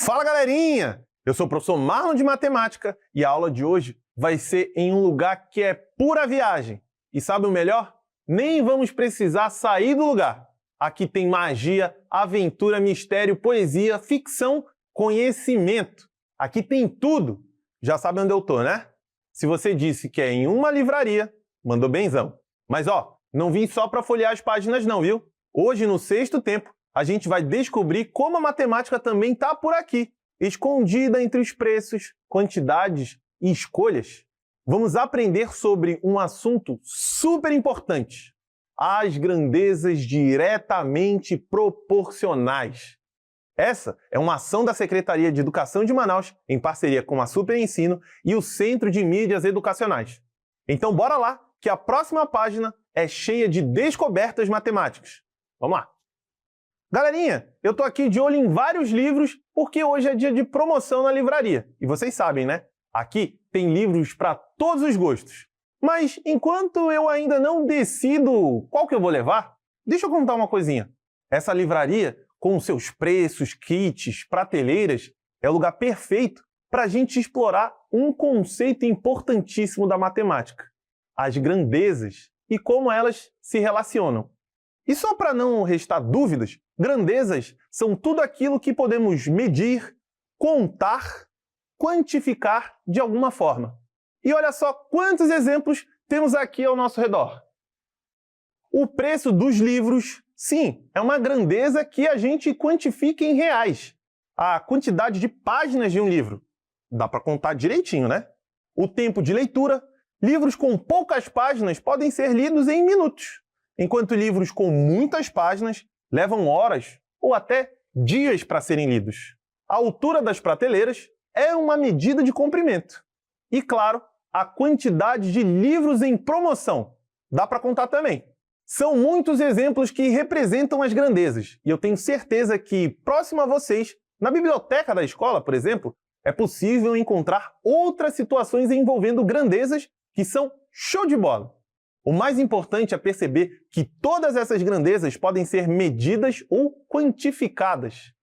Fala, galerinha! Eu sou o professor Marlon de Matemática e a aula de hoje vai ser em um lugar que é pura viagem. E sabe o melhor? Nem vamos precisar sair do lugar. Aqui tem magia, aventura, mistério, poesia, ficção, conhecimento. Aqui tem tudo. Já sabe onde eu tô, né? Se você disse que é em uma livraria, mandou benzão. Mas não vim só para folhear as páginas não, viu? Hoje, no sexto tempo, a gente vai descobrir como a matemática também está por aqui, escondida entre os preços, quantidades e escolhas. Vamos aprender sobre um assunto super importante: as grandezas diretamente proporcionais. Essa é uma ação da Secretaria de Educação de Manaus, em parceria com a Super Ensino e o Centro de Mídias Educacionais. Então bora lá, que a próxima página é cheia de descobertas matemáticas. Vamos lá! Galerinha, eu tô aqui de olho em vários livros porque hoje é dia de promoção na livraria. E vocês sabem, né? Aqui tem livros para todos os gostos. Mas enquanto eu ainda não decido qual que eu vou levar, deixa eu contar uma coisinha. Essa livraria, com seus preços, kits, prateleiras, é o lugar perfeito para a gente explorar um conceito importantíssimo da matemática: as grandezas e como elas se relacionam. E só para não restar dúvidas, grandezas são tudo aquilo que podemos medir, contar, quantificar de alguma forma. E olha só quantos exemplos temos aqui ao nosso redor. O preço dos livros, sim, é uma grandeza que a gente quantifica em reais. A quantidade de páginas de um livro. Dá para contar direitinho, né? O tempo de leitura. Livros com poucas páginas podem ser lidos em minutos, enquanto livros com muitas páginas levam horas ou até dias para serem lidos. A altura das prateleiras é uma medida de comprimento. E, claro, a quantidade de livros em promoção. Dá para contar também. São muitos exemplos que representam as grandezas, e eu tenho certeza que, próximo a vocês, na biblioteca da escola, por exemplo, é possível encontrar outras situações envolvendo grandezas que são show de bola. O mais importante é perceber que todas essas grandezas podem ser medidas ou quantificadas.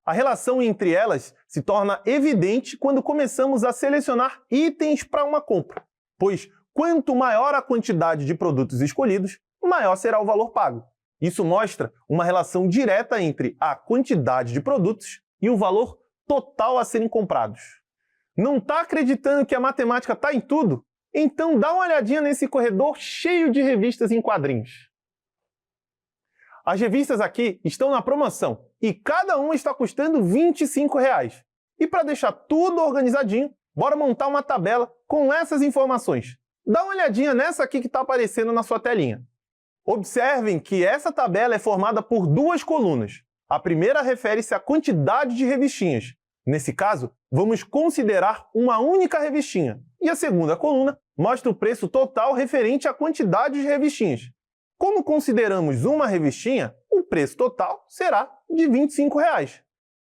A relação entre elas se torna evidente quando começamos a selecionar itens para uma compra, pois quanto maior a quantidade de produtos escolhidos, maior será o valor pago. Isso mostra uma relação direta entre a quantidade de produtos e o valor total a serem comprados. Não está acreditando que a matemática está em tudo? Então dá uma olhadinha nesse corredor cheio de revistas em quadrinhos. As revistas aqui estão na promoção e cada uma está custando R$ 25. E para deixar tudo organizadinho, bora montar uma tabela com essas informações. Dá uma olhadinha nessa aqui que está aparecendo na sua telinha. Observem que essa tabela é formada por duas colunas. A primeira refere-se à quantidade de revistinhas. Nesse caso, vamos considerar uma única revistinha. E a segunda coluna mostra o preço total referente à quantidade de revistinhas. Como consideramos uma revistinha, o preço total será de R$ 25.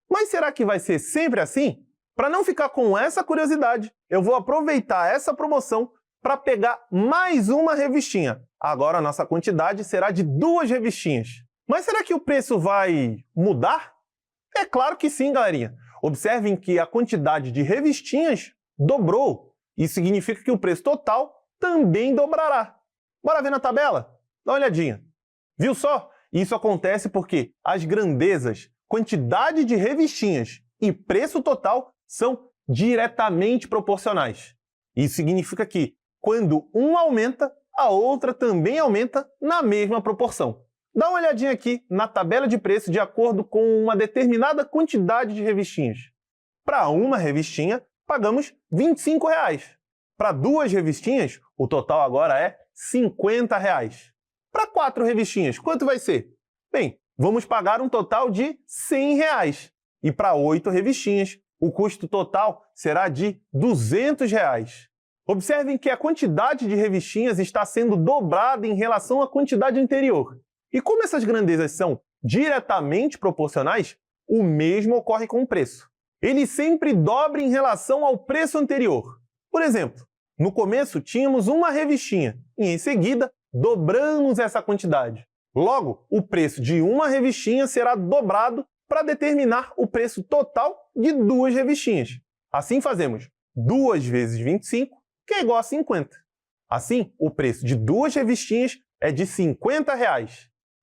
Mas será que vai ser sempre assim? Para não ficar com essa curiosidade, eu vou aproveitar essa promoção para pegar mais uma revistinha. Agora a nossa quantidade será de 2 revistinhas. Mas será que o preço vai mudar? É claro que sim, galerinha. Observem que a quantidade de revistinhas dobrou. Isso significa que o preço total também dobrará. Bora ver na tabela? Dá uma olhadinha. Viu só? Isso acontece porque as grandezas, quantidade de revistinhas e preço total são diretamente proporcionais. Isso significa que, quando um aumenta, a outra também aumenta na mesma proporção. Dá uma olhadinha aqui na tabela de preço de acordo com uma determinada quantidade de revistinhas. Para uma revistinha, pagamos R$ 25. Para 2 revistinhas, o total agora é R$ 50. Para 4 revistinhas, quanto vai ser? Bem, vamos pagar um total de R$ 100. E para 8 revistinhas, o custo total será de R$ 200. Observem que a quantidade de revistinhas está sendo dobrada em relação à quantidade anterior. E como essas grandezas são diretamente proporcionais, o mesmo ocorre com o preço. Ele sempre dobra em relação ao preço anterior. Por exemplo, no começo tínhamos uma revistinha e em seguida dobramos essa quantidade. Logo, o preço de uma revistinha será dobrado para determinar o preço total de 2 revistinhas. Assim fazemos 2 vezes 25, que é igual a 50. Assim, o preço de 2 revistinhas é de R$ 50.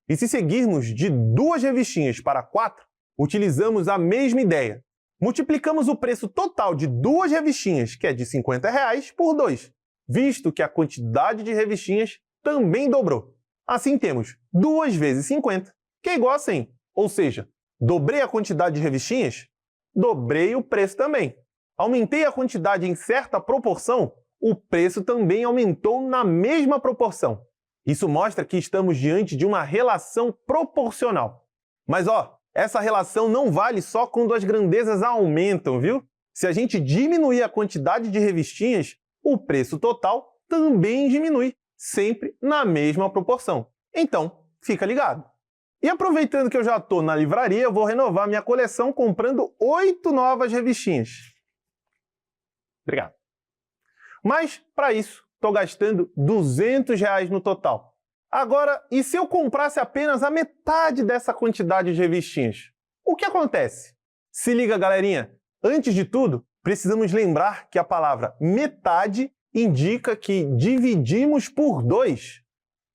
E se seguirmos de 2 revistinhas para 4, utilizamos a mesma ideia. Multiplicamos o preço total de 2 revistinhas, que é de R$ 50, por 2, visto que a quantidade de revistinhas também dobrou. Assim temos 2 vezes 50, que é igual a 100. Ou seja, dobrei a quantidade de revistinhas, dobrei o preço também. Aumentei a quantidade em certa proporção, o preço também aumentou na mesma proporção. Isso mostra que estamos diante de uma relação proporcional. Mas essa relação não vale só quando as grandezas aumentam, viu? Se a gente diminuir a quantidade de revistinhas, o preço total também diminui, sempre na mesma proporção. Então, fica ligado. E aproveitando que eu já estou na livraria, eu vou renovar minha coleção comprando 8 novas revistinhas. Obrigado. Mas, para isso, estou gastando R$ 200 no total. Agora, e se eu comprasse apenas a metade dessa quantidade de revistinhas? O que acontece? Se liga, galerinha! Antes de tudo, precisamos lembrar que a palavra metade indica que dividimos por 2.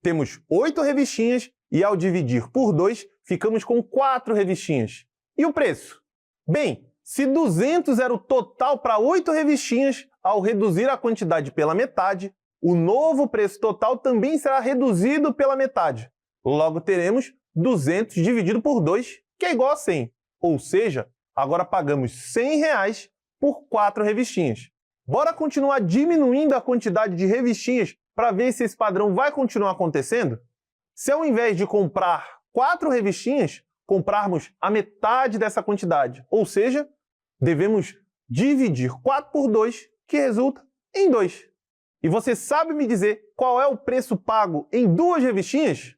Temos 8 revistinhas e, ao dividir por 2, ficamos com 4 revistinhas. E o preço? Bem, se 200 era o total para 8 revistinhas, ao reduzir a quantidade pela metade, o novo preço total também será reduzido pela metade. Logo teremos 200 dividido por 2, que é igual a 100. Ou seja, agora pagamos R$ 100 por 4 revistinhas. Bora continuar diminuindo a quantidade de revistinhas para ver se esse padrão vai continuar acontecendo? Se ao invés de comprar 4 revistinhas, comprarmos a metade dessa quantidade, ou seja, devemos dividir 4 por 2, que resulta em 2. E você sabe me dizer qual é o preço pago em 2 revistinhas?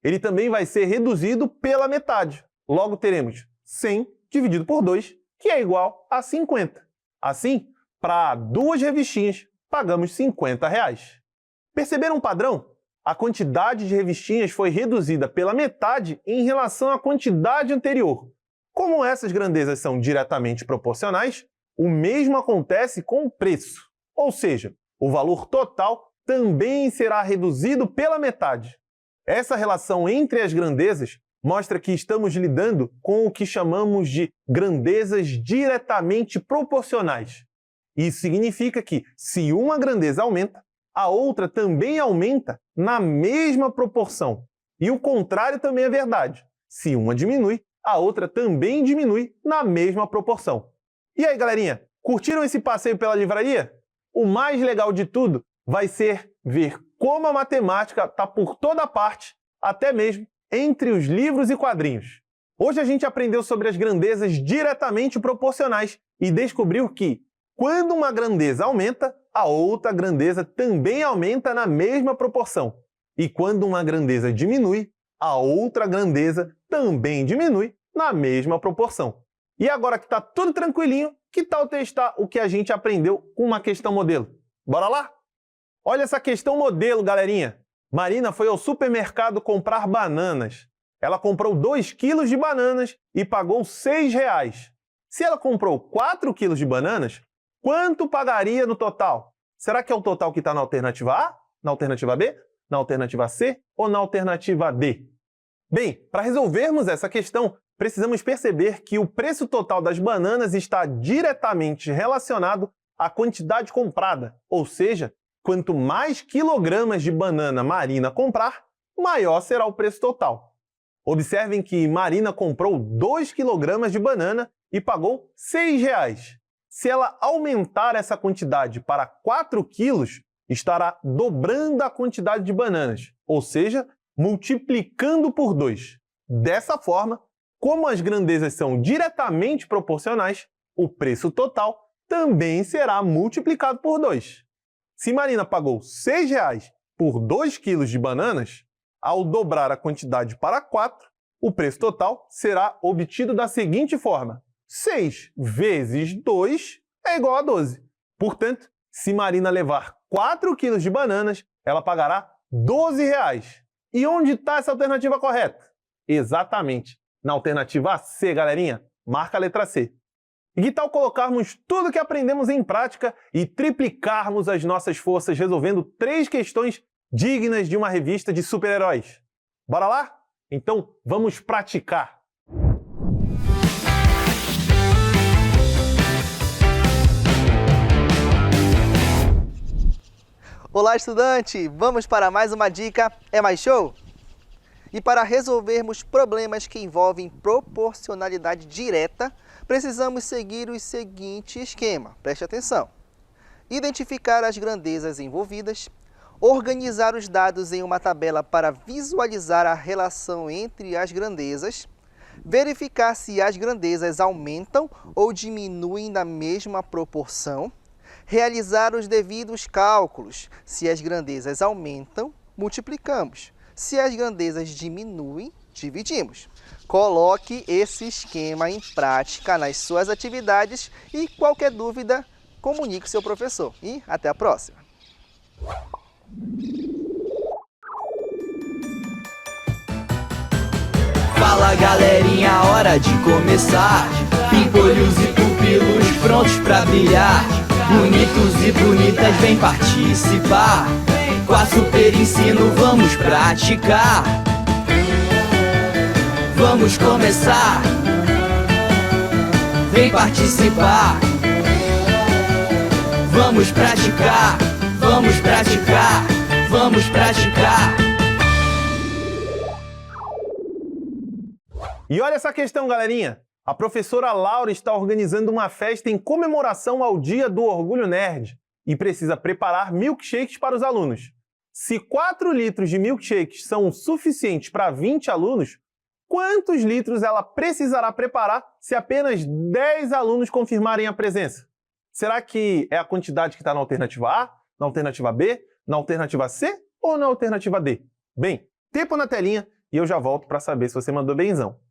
Ele também vai ser reduzido pela metade. Logo teremos 100 dividido por 2, que é igual a 50. Assim, para 2 revistinhas, pagamos R$ 50. Perceberam um padrão? A quantidade de revistinhas foi reduzida pela metade em relação à quantidade anterior. Como essas grandezas são diretamente proporcionais, o mesmo acontece com o preço. Ou seja, o valor total também será reduzido pela metade. Essa relação entre as grandezas mostra que estamos lidando com o que chamamos de grandezas diretamente proporcionais. Isso significa que, se uma grandeza aumenta, a outra também aumenta na mesma proporção. E o contrário também é verdade. Se uma diminui, a outra também diminui na mesma proporção. E aí, galerinha, curtiram esse passeio pela livraria? O mais legal de tudo vai ser ver como a matemática está por toda parte, até mesmo entre os livros e quadrinhos. Hoje a gente aprendeu sobre as grandezas diretamente proporcionais e descobriu que, quando uma grandeza aumenta, a outra grandeza também aumenta na mesma proporção. E quando uma grandeza diminui, a outra grandeza também diminui na mesma proporção. E agora que está tudo tranquilinho, que tal testar o que a gente aprendeu com uma questão modelo? Bora lá? Olha essa questão modelo, galerinha! Marina foi ao supermercado comprar bananas. Ela comprou 2 quilos de bananas e pagou R$ 6. Se ela comprou 4 quilos de bananas, quanto pagaria no total? Será que é o total que está na alternativa A, na alternativa B, na alternativa C ou na alternativa D? Bem, para resolvermos essa questão, precisamos perceber que o preço total das bananas está diretamente relacionado à quantidade comprada, ou seja, quanto mais quilogramas de banana Marina comprar, maior será o preço total. Observem que Marina comprou 2 quilogramas de banana e pagou R$ 6. Se ela aumentar essa quantidade para 4 quilos, estará dobrando a quantidade de bananas, ou seja, multiplicando por 2. Dessa forma, como as grandezas são diretamente proporcionais, o preço total também será multiplicado por 2. Se Marina pagou R$ 6 por 2 quilos de bananas, ao dobrar a quantidade para 4, o preço total será obtido da seguinte forma: 6 vezes 2 é igual a 12. Portanto, se Marina levar 4 quilos de bananas, ela pagará R$ 12. E onde está essa alternativa correta? Exatamente, Na alternativa C, galerinha, marca a letra C. E que tal colocarmos tudo que aprendemos em prática e triplicarmos as nossas forças resolvendo 3 questões dignas de uma revista de super-heróis? Bora lá? Então, vamos praticar! Olá, estudante! Vamos para mais uma dica É Mais Show? E para resolvermos problemas que envolvem proporcionalidade direta, precisamos seguir o seguinte esquema. Preste atenção. Identificar as grandezas envolvidas, organizar os dados em uma tabela para visualizar a relação entre as grandezas, verificar se as grandezas aumentam ou diminuem na mesma proporção, realizar os devidos cálculos. Se as grandezas aumentam, multiplicamos. Se as grandezas diminuem, dividimos. Coloque esse esquema em prática nas suas atividades e qualquer dúvida, comunique seu professor. E até a próxima! Fala galerinha, hora de começar. Pimpolhos e pupilos prontos pra brilhar. Bonitos e bonitas, vem participar. Com a Super Ensino vamos praticar. Vamos começar. Vem participar. Vamos praticar. Vamos praticar. Vamos praticar. E olha essa questão, galerinha! A professora Laura está organizando uma festa em comemoração ao Dia do Orgulho Nerd e precisa preparar milkshakes para os alunos. Se 4 litros de milkshakes são o suficiente para 20 alunos, quantos litros ela precisará preparar se apenas 10 alunos confirmarem a presença? Será que é a quantidade que está na alternativa A, na alternativa B, na alternativa C ou na alternativa D? Bem, tempo na telinha e eu já volto para saber se você mandou benzão.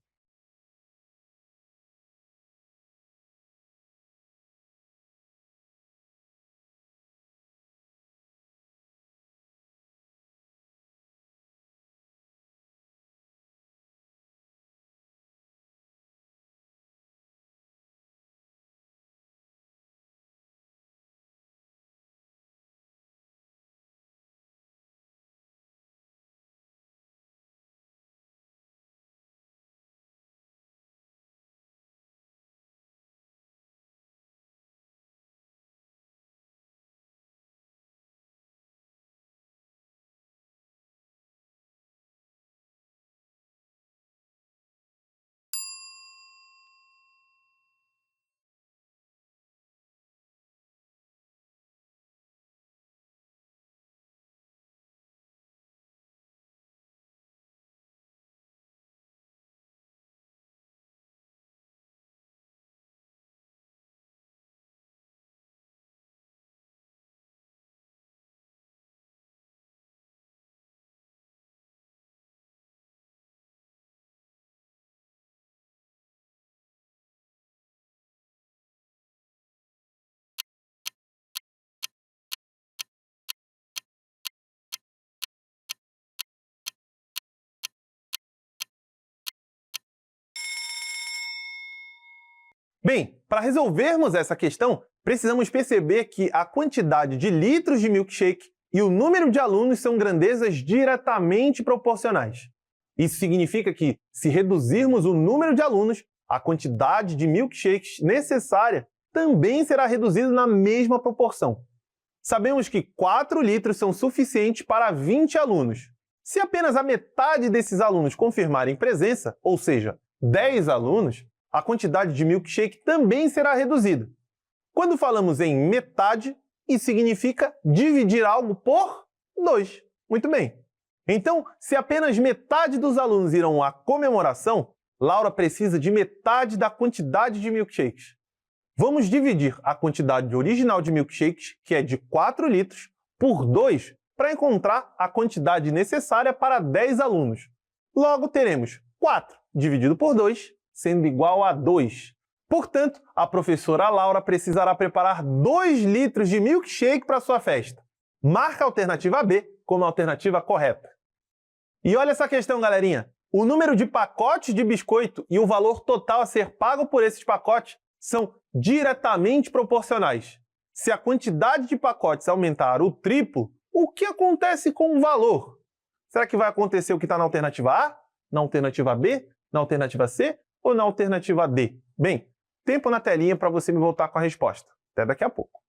Bem, para resolvermos essa questão, precisamos perceber que a quantidade de litros de milkshake e o número de alunos são grandezas diretamente proporcionais. Isso significa que, se reduzirmos o número de alunos, a quantidade de milkshakes necessária também será reduzida na mesma proporção. Sabemos que 4 litros são suficientes para 20 alunos. Se apenas a metade desses alunos confirmarem presença, ou seja, 10 alunos, a quantidade de milkshake também será reduzida. Quando falamos em metade, isso significa dividir algo por 2. Muito bem. Então, se apenas metade dos alunos irão à comemoração, Laura precisa de metade da quantidade de milkshakes. Vamos dividir a quantidade original de milkshakes, que é de 4 litros, por 2 para encontrar a quantidade necessária para 10 alunos. Logo, teremos 4 dividido por 2, sendo igual a 2. Portanto, a professora Laura precisará preparar 2 litros de milkshake para sua festa. Marca a alternativa B como a alternativa correta. E olha essa questão, galerinha! O número de pacotes de biscoito e o valor total a ser pago por esses pacotes são diretamente proporcionais. Se a quantidade de pacotes aumentar o triplo, o que acontece com o valor? Será que vai acontecer o que está na alternativa A, na alternativa B, na alternativa C ou na alternativa D? Bem, tempo na telinha para você me voltar com a resposta. Até daqui a pouco.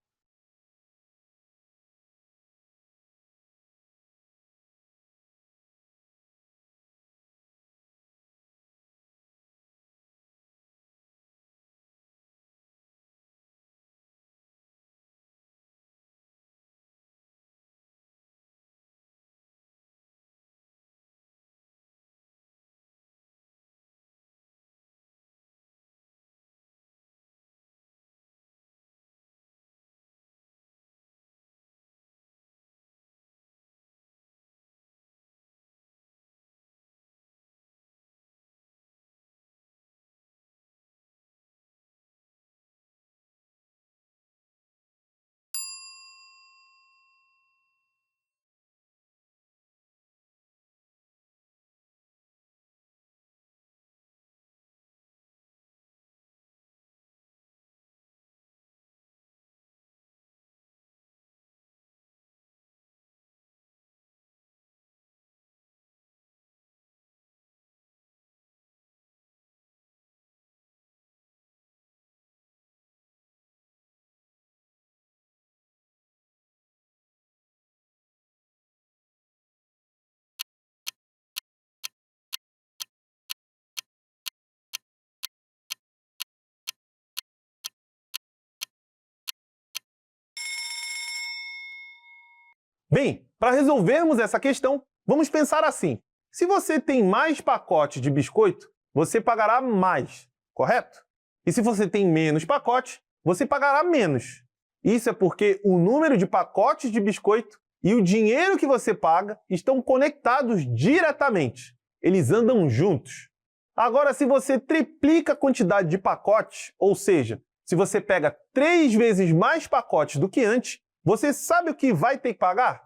Bem, para resolvermos essa questão, vamos pensar assim. Se você tem mais pacotes de biscoito, você pagará mais, correto? E se você tem menos pacotes, você pagará menos. Isso é porque o número de pacotes de biscoito e o dinheiro que você paga estão conectados diretamente. Eles andam juntos. Agora, se você triplica a quantidade de pacotes, ou seja, se você pega 3 vezes mais pacotes do que antes, você sabe o que vai ter que pagar?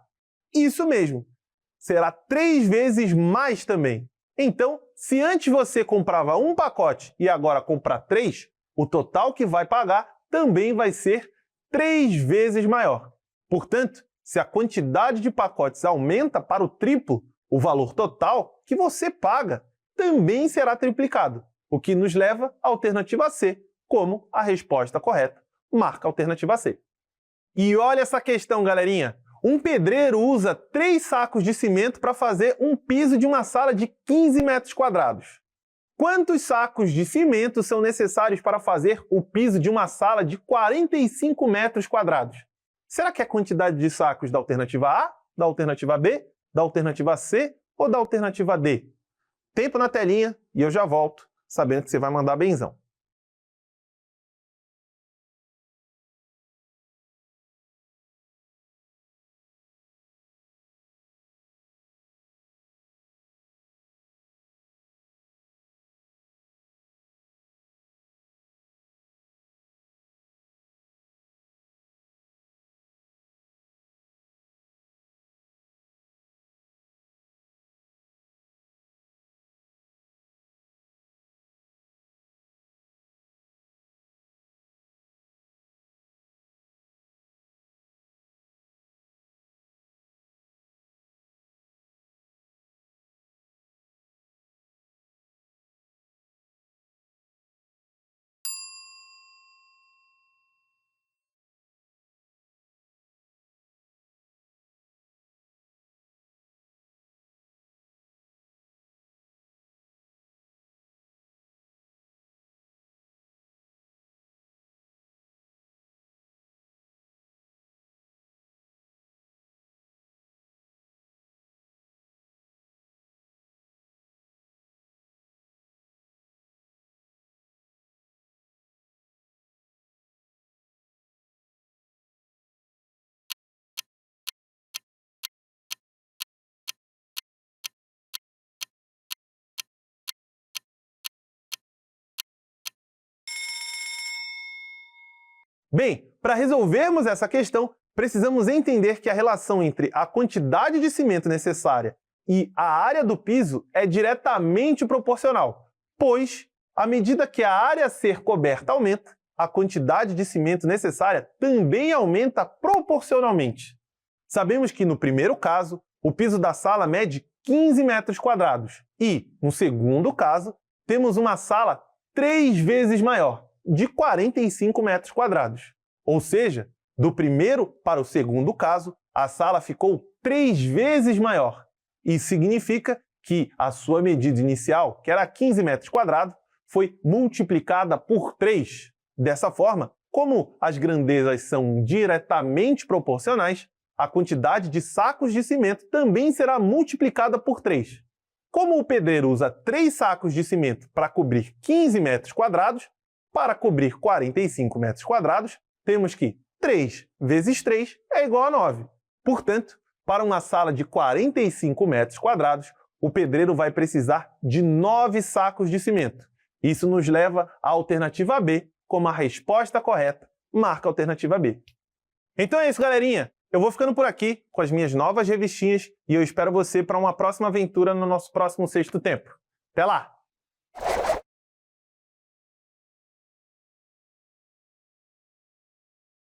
Isso mesmo, será 3 vezes mais também. Então, se antes você comprava um pacote e agora comprar 3, o total que vai pagar também vai ser 3 vezes maior. Portanto, se a quantidade de pacotes aumenta para o triplo, o valor total que você paga também será triplicado, o que nos leva à alternativa C, como a resposta correta. Marca a alternativa C. E olha essa questão, galerinha! Um pedreiro usa 3 sacos de cimento para fazer um piso de uma sala de 15 metros quadrados. Quantos sacos de cimento são necessários para fazer o piso de uma sala de 45 metros quadrados? Será que é a quantidade de sacos da alternativa A, da alternativa B, da alternativa C ou da alternativa D? Tempo na telinha e eu já volto, sabendo que você vai mandar benzão. Bem, para resolvermos essa questão, precisamos entender que a relação entre a quantidade de cimento necessária e a área do piso é diretamente proporcional, pois, à medida que a área a ser coberta aumenta, a quantidade de cimento necessária também aumenta proporcionalmente. Sabemos que, no primeiro caso, o piso da sala mede 15 metros quadrados e, no segundo caso, temos uma sala 3 vezes maior, de 45 metros quadrados. Ou seja, do primeiro para o segundo caso, a sala ficou 3 vezes maior. Isso significa que a sua medida inicial, que era 15 metros quadrados, foi multiplicada por 3. Dessa forma, como as grandezas são diretamente proporcionais, a quantidade de sacos de cimento também será multiplicada por 3. Como o pedreiro usa 3 sacos de cimento para cobrir 15 metros quadrados, para cobrir 45 metros quadrados, temos que 3 vezes 3 é igual a 9. Portanto, para uma sala de 45 metros quadrados, o pedreiro vai precisar de 9 sacos de cimento. Isso nos leva à alternativa B, como a resposta correta, marca a alternativa B. Então é isso, galerinha! Eu vou ficando por aqui com as minhas novas revistinhas e eu espero você para uma próxima aventura no nosso próximo Sexto Tempo. Até lá!